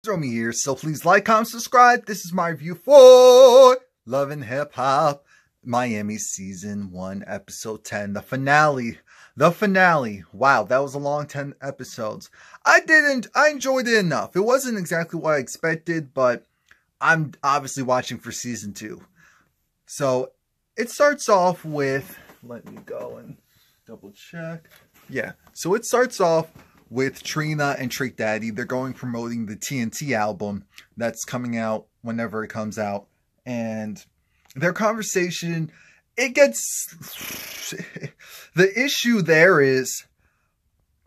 Romie here, so please like, comment, subscribe. This is my review for Love and Hip Hop Miami Season 1, Episode 10, the finale. The finale. Wow, that was a long 10 episodes. I enjoyed it enough. It wasn't exactly what I expected, but I'm obviously watching for Season 2. So, it starts off with, let me go and double check. Yeah, so it starts off with Trina and Trick Daddy. They're going promoting the TNT album that's coming out whenever it comes out. And their conversation, it gets... the issue there is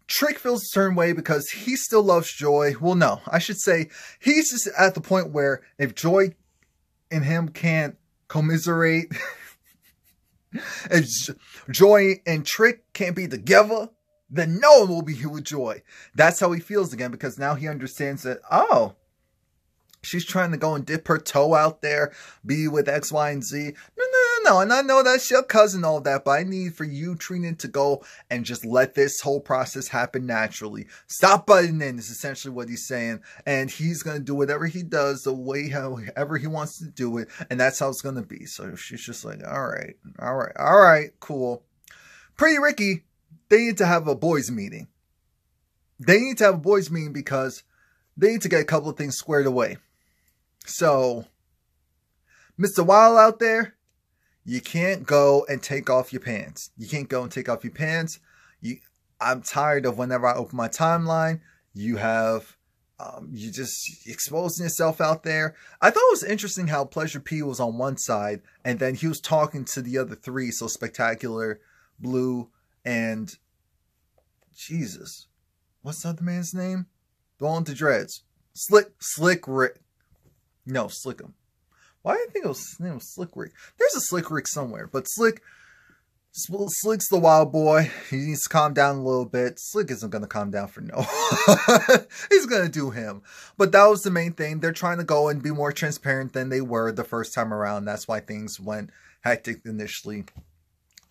Trick feels a certain way because he still loves Joy. Well, no, I should say he's just at the point where if Joy and him can't commiserate, if Joy and Trick can't be together, then no one will be here with Joy. That's how he feels again, because now he understands that, oh, she's trying to go and dip her toe out there, be with X, Y, and Z. No. And I know that's your cousin, all that, but I need for you, Trina, to go and just let this whole process happen naturally. Stop butting in is essentially what he's saying. And he's going to do whatever he does the way however he wants to do it. And that's how it's going to be. So she's just like, all right, cool. Pretty Ricky, they need to have a boys meeting. They need to have a boys meeting because they need to get a couple of things squared away. So, Mr. Wild out there, you can't go and take off your pants. You can't go and take off your pants. I'm tired of whenever I open my timeline, you have, you just exposing yourself out there. I thought it was interesting how Pleasure P was on one side, and then he was talking to the other three, so Spectacular, Blue, and Jesus, what's the other man's name? The one with the dreads. Slick Rick. No, Slickum. Why did I think his name was Slick Rick? There's a Slick Rick somewhere, but Slick's the wild boy. He needs to calm down a little bit. Slick isn't going to calm down for no. He's going to do him. But that was the main thing. They're trying to go and be more transparent than they were the first time around. That's why things went hectic initially.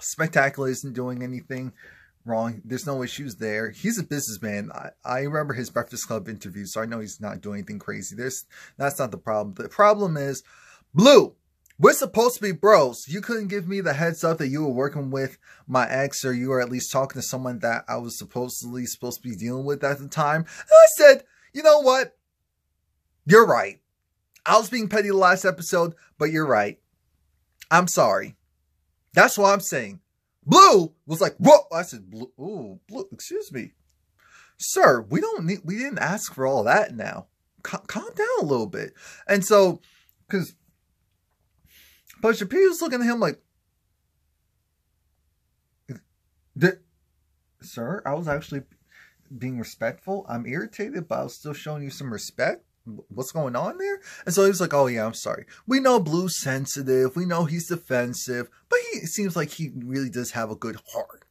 Spectacular isn't doing anything wrong. There's no issues there. He's a businessman. I remember his Breakfast Club interview, so I know he's not doing anything crazy. That's not the problem. The problem is, Blue, we're supposed to be bros. You couldn't give me the heads up that you were working with my ex, or you were at least talking to someone that I was supposed to be dealing with at the time. And I said, you know what? You're right. I was being petty the last episode, but you're right. I'm sorry. That's what I'm saying. Blue was like, whoa. I said, Blue, ooh, Blue, excuse me. Sir, we didn't ask for all that now. Calm down a little bit. And so, because Pleasure P was looking at him like, sir, I was actually being respectful. I'm irritated, but I was still showing you some respect. What's going on there? And so he was like, oh yeah, I'm sorry. We know Blue's sensitive. We know he's defensive, but it seems like he really does have a good heart.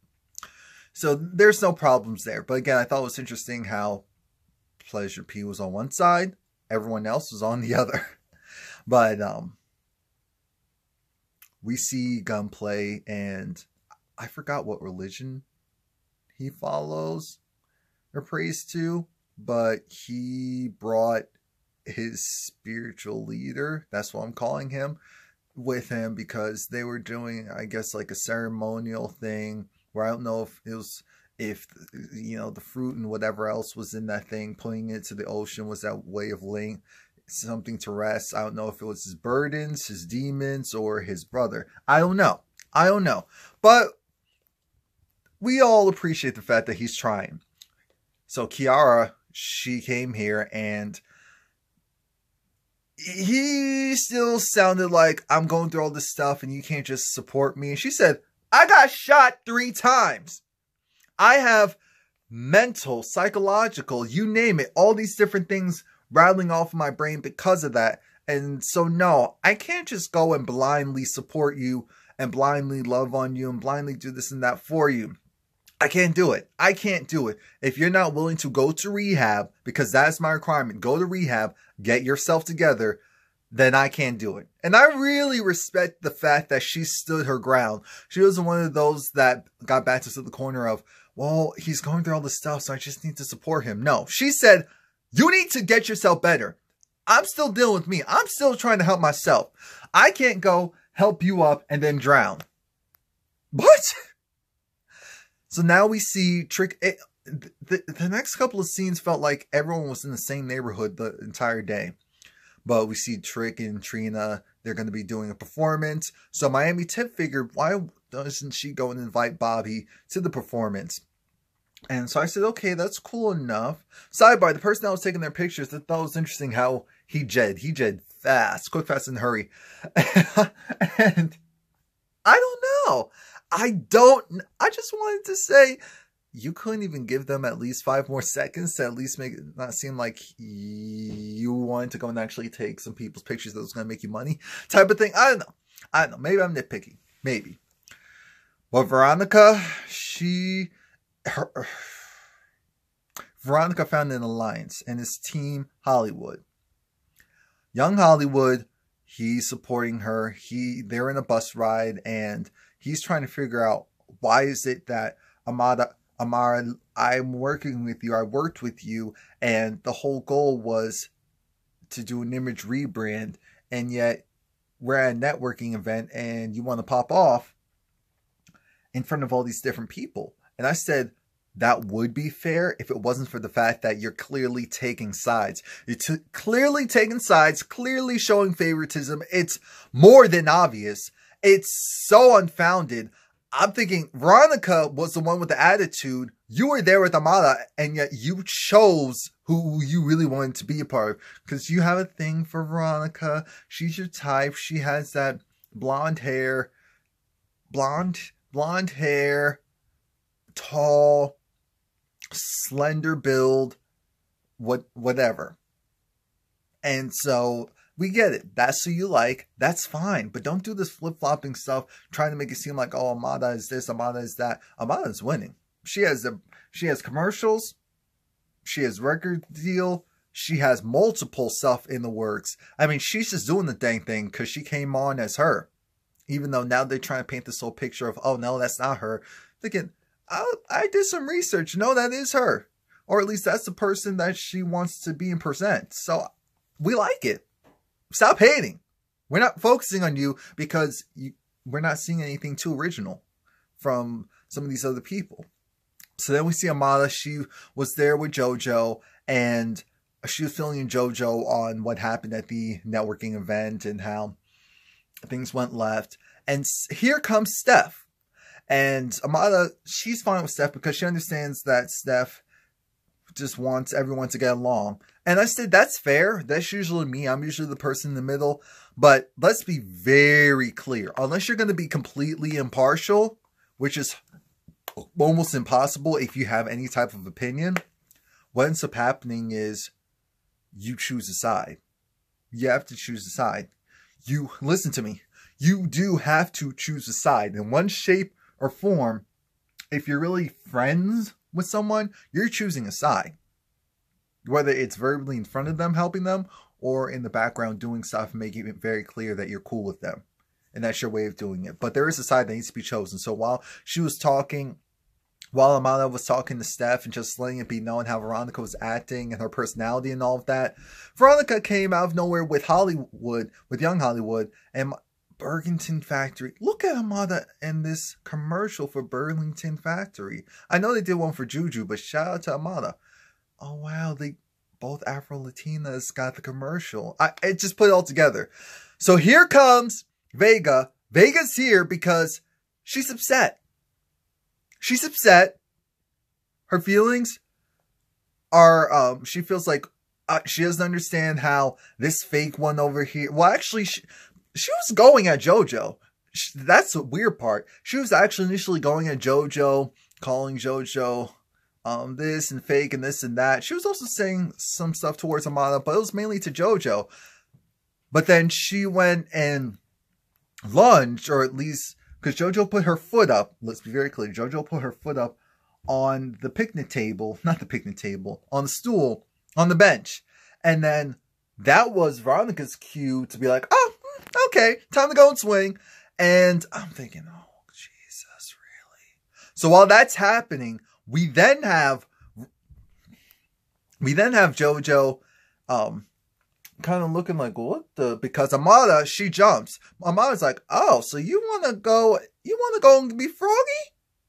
So there's no problems there. But again, I thought it was interesting how Pleasure P was on one side, everyone else was on the other. But we see Gunplay, and I forgot what religion he follows or prays to, but he brought his spiritual leader, that's what I'm calling him, with him, because they were doing, I guess, like a ceremonial thing where I don't know if it was, you know, the fruit and whatever else was in that thing, putting it to the ocean was that way of laying something to rest. I don't know if it was his burdens, his demons, or his brother. I don't know. But we all appreciate the fact that he's trying. So Kiara, she came here, and he still sounded like, I'm going through all this stuff and you can't just support me. And she said, I got shot 3 times. I have mental, psychological, you name it, all these different things rattling off of my brain because of that. And so no, I can't just go and blindly support you and blindly love on you and blindly do this and that for you. I can't do it. I can't do it. If you're not willing to go to rehab, because that's my requirement, go to rehab, get yourself together, then I can't do it. And I really respect the fact that she stood her ground. She wasn't one of those that got back to the corner of, well, he's going through all this stuff, so I just need to support him. No, she said, You need to get yourself better. I'm still dealing with me. I'm still trying to help myself. I can't go help you up and then drown. What? So now we see Trick. The next couple of scenes felt like everyone was in the same neighborhood the entire day. But we see Trick and Trina. They're going to be doing a performance. So Miami Tip figured, why doesn't she go and invite Bobby to the performance? And so I said, okay, that's cool enough. Sidebar, the person that was taking their pictures, I thought it was interesting how he jed fast, quick, fast, and hurry. And I don't know. I just wanted to say, you couldn't even give them at least 5 more seconds to at least make it not seem like you wanted to go and actually take some people's pictures that was going to make you money type of thing. I don't know. Maybe I'm nitpicking. Maybe. But Veronica, Veronica found an alliance, and it's Team Hollywood. Young Hollywood, he's supporting her. They're in a bus ride, and he's trying to figure out, why is it that Amara, I'm working with you. I worked with you, and the whole goal was to do an image rebrand, and yet we're at a networking event, and you want to pop off in front of all these different people. And I said, that would be fair if it wasn't for the fact that you're clearly taking sides. You're clearly taking sides, clearly showing favoritism. It's more than obvious. It's so unfounded. I'm thinking Veronica was the one with the attitude. You were there with Amada, and yet you chose who you really wanted to be a part of. Because you have a thing for Veronica. She's your type. She has that blonde hair. Blonde hair. Tall. Slender build. Whatever. And so we get it. That's who you like. That's fine. But don't do this flip-flopping stuff, trying to make it seem like, oh, Amada is this, Amada is that. Amada is winning. She has commercials. She has record deal. She has multiple stuff in the works. I mean, she's just doing the dang thing because she came on as her. Even though now they're trying to paint this whole picture of, oh, no, that's not her. Thinking, I did some research. No, that is her. Or at least that's the person that she wants to be and present. So we like it. Stop hating. We're not focusing on you because we're not seeing anything too original from some of these other people. So then we see Amada. She was there with JoJo, and she was filling in JoJo on what happened at the networking event and how things went left. And here comes Steph. And Amada, she's fine with Steph because she understands that Steph just wants everyone to get along. And I said, that's fair. That's usually me. I'm usually the person in the middle. But let's be very clear. Unless you're going to be completely impartial, which is almost impossible if you have any type of opinion, what ends up happening is you choose a side. You have to choose a side. Listen to me. You do have to choose a side. In one shape or form, if you're really friends with someone, you're choosing a side. Whether it's verbally in front of them, helping them, or in the background doing stuff and making it very clear that you're cool with them. And that's your way of doing it. But there is a side that needs to be chosen. So while Amanda was talking to Steph and just letting it be known how Veronica was acting and her personality and all of that, Veronica came out of nowhere with Hollywood, with Young Hollywood, and Burlington Factory. Look at Amada in this commercial for Burlington Factory. I know they did one for Juju, but shout out to Amada. Oh wow, both Afro-Latinas got the commercial. I just put it all together. So here comes Vega. Vega's here because she's upset. She's upset. Her feelings are, she feels like she doesn't understand how this fake one over here. Well, actually, she was going at JoJo. That's the weird part. She was actually initially going at JoJo, calling JoJo this and fake and this and that. She was also saying some stuff towards Amada, but it was mainly to JoJo. But then she went and lunged, or at least, because JoJo put her foot up. Let's be very clear. JoJo put her foot up on the picnic table. Not the picnic table. On the stool. On the bench. And then that was Veronica's cue to be like, oh, okay, time to go and swing. And I'm thinking, oh, Jesus, really? So while that's happening, we then have We then have JoJo kind of looking like, what the, because Amada, she jumps. Amada's like, oh, so you want to go and be Froggy?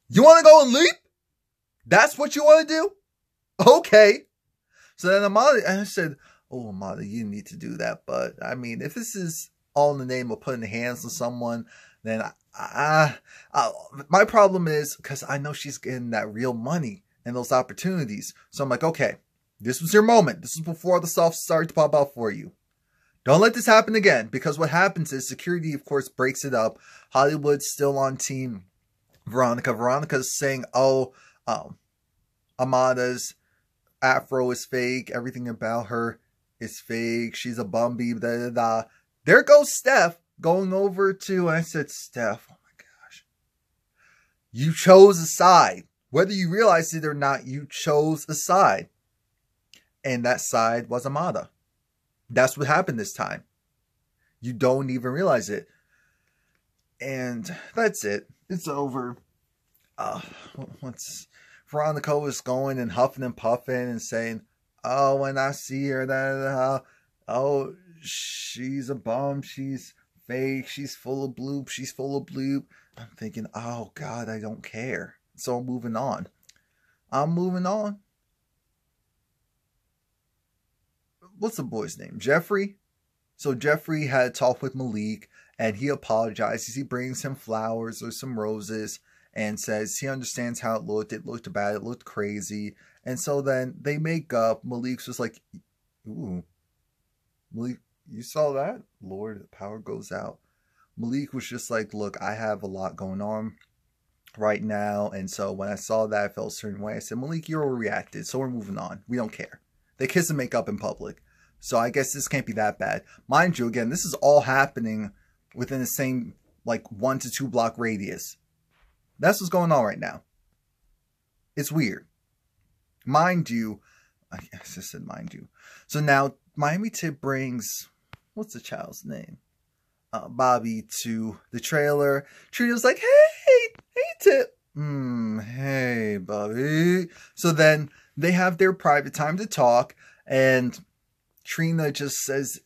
You want to go and leap? That's what you want to do? Okay. So then Amada, and I said, oh, Amada, you need to do that. But I mean, if this is all in the name of putting hands on someone, then my problem is, because I know she's getting that real money and those opportunities. So I'm like, okay, this was your moment. This is before the stuff started to pop out for you. Don't let this happen again, because what happens is security, of course, breaks it up. Hollywood's still on team Veronica. Veronica's saying, oh, Amada's afro is fake. Everything about her is fake. She's a bumby, da da da. There goes Steph going over to, I said, Steph, oh my gosh. You chose a side. Whether you realize it or not, you chose a side. And that side was Amada. That's what happened this time. You don't even realize it. And that's it. It's over. Once Veronica was going and huffing and puffing and saying, oh, when I see her, oh, she's a bum, she's fake, she's full of bloop, she's full of bloop. I'm thinking, oh God, I don't care. So I'm moving on. What's the boy's name? Jeffrey? So Jeffrey had a talk with Malik, and he apologizes. He brings him flowers or some roses and says he understands how it looked. It looked bad. It looked crazy. And so then they make up. Malik's just like, ooh. Malik, you saw that? Lord, the power goes out. Malik was just like, look, I have a lot going on right now. And so when I saw that, I felt a certain way. I said, Malik, you overreacted. So we're moving on. We don't care. They kiss and make up in public. So I guess this can't be that bad. Mind you, again, this is all happening within the same, like, 1 to 2 block radius. That's what's going on right now. It's weird. Mind you, I just said mind you. So now, Miami Tip brings, what's the child's name? Bobby to the trailer. Trina's like, hey, Tip. Hey, Bobby. So then they have their private time to talk, and Trina just says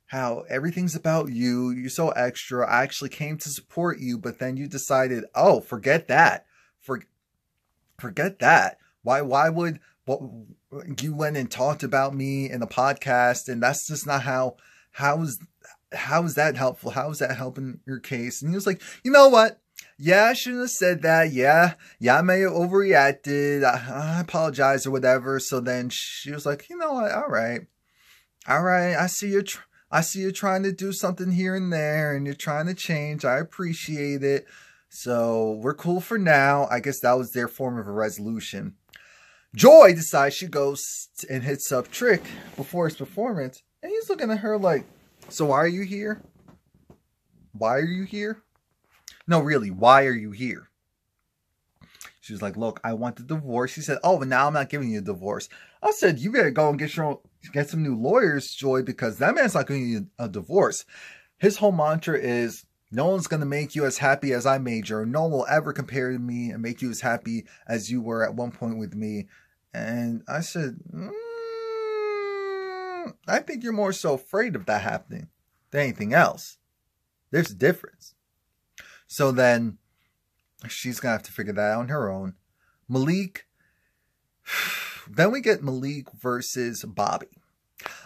how everything's about you. You're so extra. I actually came to support you, but then you decided, oh, forget that. Forget that. Why would you went and talked about me in a podcast, and that's just not how is that helpful? How is that helping your case? And he was like, you know what? Yeah, I shouldn't have said that. Yeah, I may have overreacted. I apologize or whatever. So then she was like, you know what? All right. I see you're trying to do something here and there, and you're trying to change. I appreciate it. So we're cool for now. I guess that was their form of a resolution. Joy decides she goes and hits up Trick before his performance, and he's looking at her like, so why are you here? Why are you here? No, really, why are you here? She was like, look, I want the divorce. He said, oh, but now I'm not giving you a divorce. I said, you better go and get some new lawyers, Joy, because that man's not giving you a divorce. His whole mantra is, no one's going to make you as happy as I made you. No one will ever compare to me and make you as happy as you were at one point with me. And I said, I think you're more so afraid of that happening than anything else. There's a difference. So then she's going to have to figure that out on her own. Malik. Then we get Malik versus Bobby.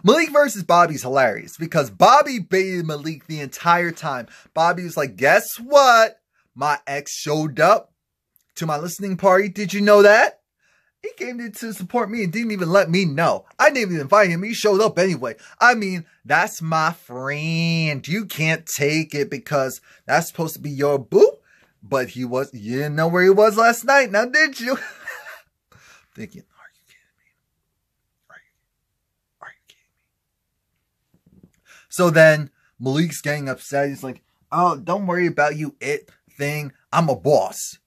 Malik versus Bobby's hilarious because Bobby baited Malik the entire time. Bobby was like, guess what? My ex showed up to my listening party. Did you know that? He came there to support me and didn't even let me know. I didn't even invite him. He showed up anyway. I mean, that's my friend. You can't take it because that's supposed to be your boo. But you didn't know where he was last night. Now, did you? Thinking, are you kidding me? Are you kidding me? So then Malik's getting upset. He's like, oh, don't worry about you it thing. I'm a boss.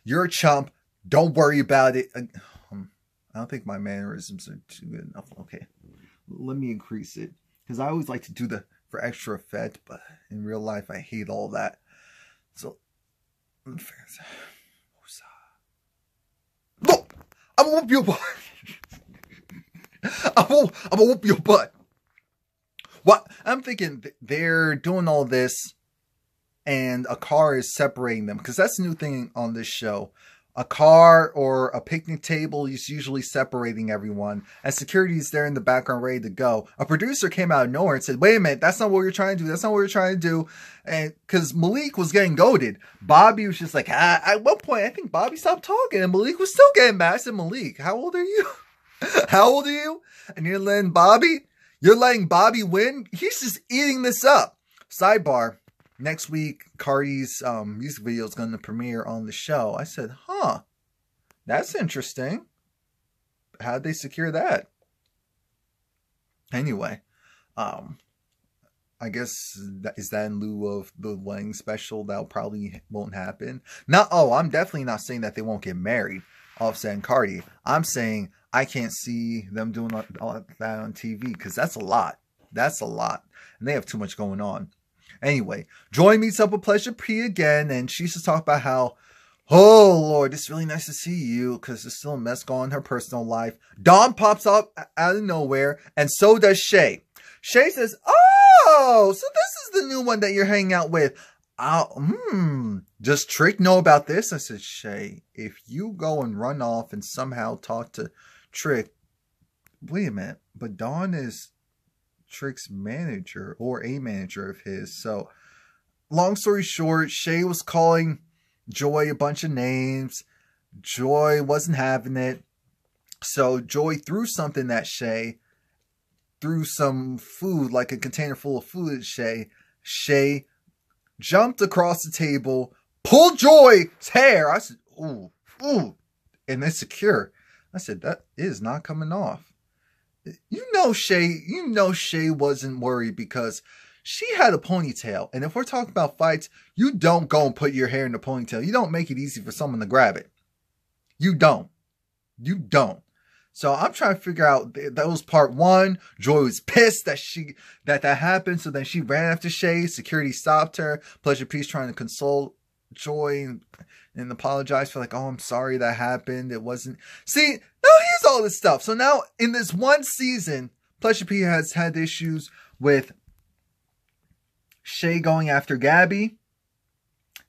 You're a chump. Don't worry about it. I don't think my mannerisms are too good enough. Okay, let me increase it. Because I always like to do for extra effect. But in real life, I hate all that. So, look, I'm a beautiful. I'm gonna whoop your butt. What? I'm thinking they're doing all this and a car is separating them, because that's the new thing on this show. A car or a picnic table is usually separating everyone, and security is there in the background ready to go. A producer came out of nowhere and said, wait a minute, that's not what you're trying to do. That's not what you're trying to do. And because Malik was getting goaded. Bobby was just like, at one point, I think Bobby stopped talking and Malik was still getting mad. I said, Malik, how old are you? How old are you? And you're letting Bobby win? He's just eating this up. Sidebar. Next week, Cardi's music video is going to premiere on the show. I said, huh, that's interesting. How'd they secure that? Anyway, I guess is that in lieu of the wedding special that probably won't happen? I'm definitely not saying that they won't get married, Offset and Cardi. I'm saying I can't see them doing all that on TV because that's a lot. That's a lot. And they have too much going on. Anyway, Joy meets up with Pleasure P again, and she's just talking about how, oh, Lord, it's really nice to see you, because there's still a mess going on in her personal life. Dawn pops up out of nowhere, and so does Shay. Shay says, oh, so this is the new one that you're hanging out with. Does Trick know about this? I said, Shay, if you go and run off and somehow talk to Trick, wait a minute, but Dawn is Trick's manager, or a manager of his. So long story short, Shay was calling Joy a bunch of names. Joy wasn't having it, so Joy threw something at Shay, threw some food, like a container full of food at Shay. Shay jumped across the table, pulled Joy's hair. I said, ooh, and it's secure. I said, that is not coming off. You know Shay wasn't worried because she had a ponytail. And if we're talking about fights, you don't go and put your hair in a ponytail. You don't make it easy for someone to grab it. You don't. You don't. So I'm trying to figure out, that was part one. Joy was pissed that happened. So then she ran after Shay. Security stopped her. Pleasure P's trying to console Joy and apologize for like, oh, I'm sorry that happened. It wasn't. See, now here's all this stuff. So now in this one season, Pleasure P has had issues with Shay going after Gabby,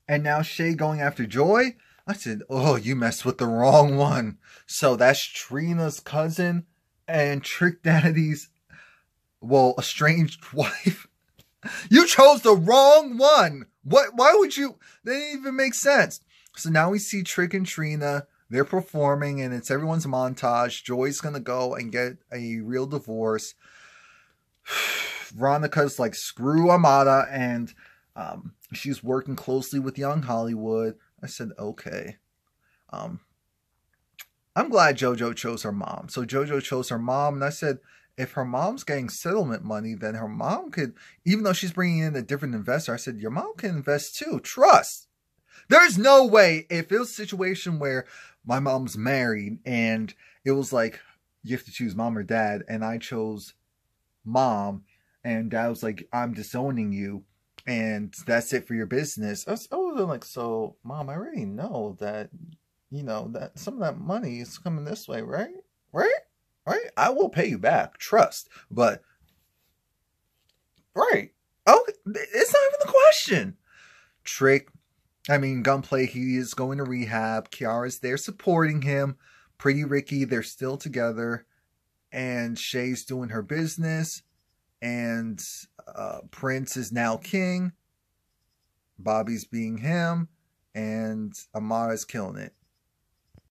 and now Shay going after Joy. I said, oh, you messed with the wrong one. So that's Trina's cousin and Trick Daddy's, well, estranged wife. You chose the wrong one. Why would you? That didn't even make sense. So now we see Trick and Trina. They're performing, and it's everyone's montage. Joy's going to go and get a real divorce. Veronica's like, screw Amada, and she's working closely with Young Hollywood. I said, okay. I'm glad JoJo chose her mom. So JoJo chose her mom, and I said, if her mom's getting settlement money, then her mom could, even though she's bringing in a different investor, I said, your mom can invest too. Trust. There's no way, if it was a situation where my mom's married and it was like, you have to choose mom or dad, and I chose mom, and dad was like, I'm disowning you, and that's it for your business. I was like, so mom, I already know that, that some of that money is coming this way, right? Right? I will pay you back. Trust. But, right. Oh, it's not even the question. Gunplay, he is going to rehab. Kiara's there supporting him. Pretty Ricky, they're still together. And Shay's doing her business. And Prince is now king. Bobby's being him. And Amara's killing it.